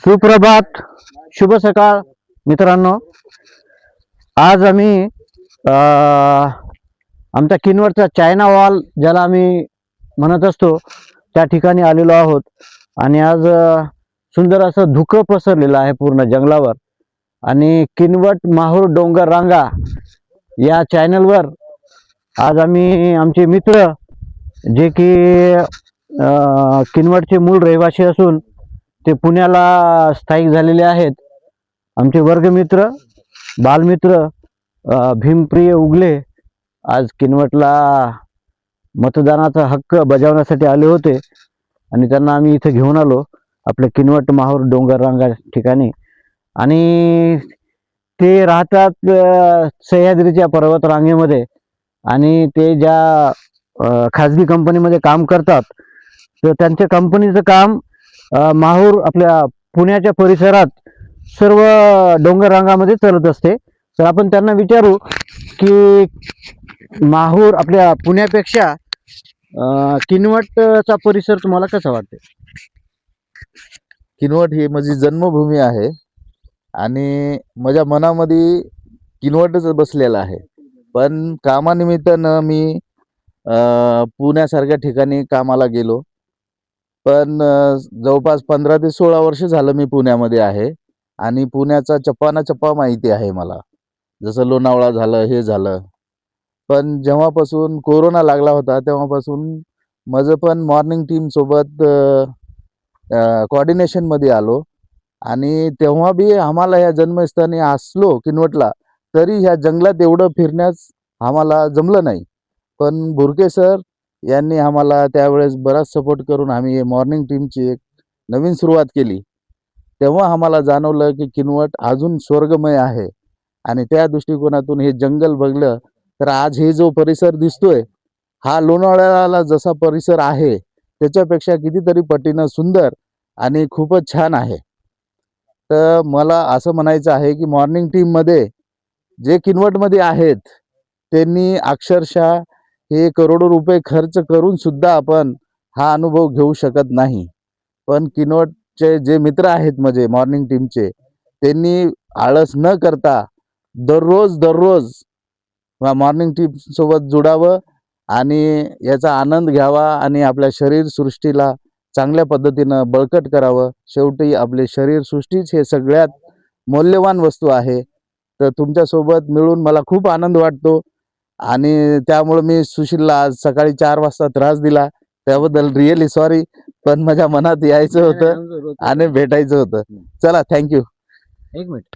सुप्रभात, शुभ सकाळ मित्रांनो. आज आम्ही आमच्या किनवटचा चायना वॉल ज्याला आम्ही म्हणत असतो त्या ठिकाणी आलेलो आहोत. आणि आज सुंदर असं धुकं पसरलेलं आहे पूर्ण जंगलावर. आणि किनवट माहूर डोंगर रांगा या चॅनलवर आज आम्ही आमचे मित्र जे की किनवटचे मूळ रहिवासी असून ते पुण्याला स्थायिक झालेले आहेत, आमचे वर्गमित्र बालमित्र भीमप्रिय उगले आज किनवटला मतदानाचा हक्क बजावण्यासाठी आले होते. आणि त्यांना आम्ही इथे घेऊन आलो आपल्या किनवट माहूर डोंगर रांगा ठिकाणी. आणि ते राहतात सह्याद्रीच्या पर्वत रांगेमध्ये. आणि ते ज्या खाजगी कंपनीमध्ये काम करतात, तर त्यांच्या कंपनीचं काम माहूर आपल्या पुण्याच्या परिसरात सर्व डोंगर रांगामध्ये चालत असते. तर आपण त्यांना विचारू की माहूर आपल्या पुण्यापेक्षा किनवटचा परिसर तुम्हाला कसा वाटते? किनवट ही माझी जन्मभूमी आहे आणि माझ्या मनामध्ये किनवटच बसलेला आहे. पण कामानिमित्तानं मी पुण्यासारख्या ठिकाणी कामाला गेलो. पण जवळपास 15 ते 16 वर्ष झालं मी पुण्यामध्ये आहे आणि पुण्याचा चप्पा ना चप्पा माहिती आहे मला. जसं लोणावळा झालं, हे झालं. पण जेव्हापासून कोरोना लागला होता तेव्हापासून माझं पण मॉर्निंग टीमसोबत कोऑर्डिनेशनमध्ये आलो. आणि तेव्हा बी आम्हाला ह्या जन्मस्थानी असलो किनवटला, तरी ह्या जंगलात एवढं फिरण्यास आम्हाला जमलं नाही. पण बुरके सर यांनी आम्हाला त्यावेळेस बराच सपोर्ट करून आम्ही मॉर्निंग टीमची एक नवीन सुरुवात केली. तेव्हा आम्हाला जाणवलं की किनवट अजून स्वर्गमय आहे. आणि त्या दृष्टिकोनातून हे जंगल बघलं तर आज हे जो परिसर दिसतोय, हा लोणावळ्याला जसा परिसर आहे त्याच्यापेक्षा कितीतरी पटीनं सुंदर आणि खूपच छान आहे. तर मला असं म्हणायचं आहे की मॉर्निंग टीममध्ये जे किनवटमध्ये आहेत त्यांनी अक्षरशः हे करोडो रुपये खर्च करून सुद्धा आपण हा अनुभव घेऊ शकत नाही. पण किनवटचे जे मित्र आहेत म्हणजे मॉर्निंग टीमचे, त्यांनी आळस न करता दररोज मॉर्निंग टीम सोबत जुडावं आणि याचा आनंद घ्यावा आणि आपल्या शरीर सृष्टीला चांगल्या पद्धतीनं बळकट करावं. शेवटी आपले शरीर सृष्टीच हे सगळ्यात मौल्यवान वस्तू आहे. तर तुमच्यासोबत मिळून मला खूप आनंद वाटतो. आणि त्यामुळे मी सुशीलला आज सकाळी 4 वाजता त्रास दिला, त्याबद्दल रिअली सॉरी. पण माझ्या मनात यायचं होतं आणि भेटायचं होतं. चला, थँक्यू. एक मिनिट.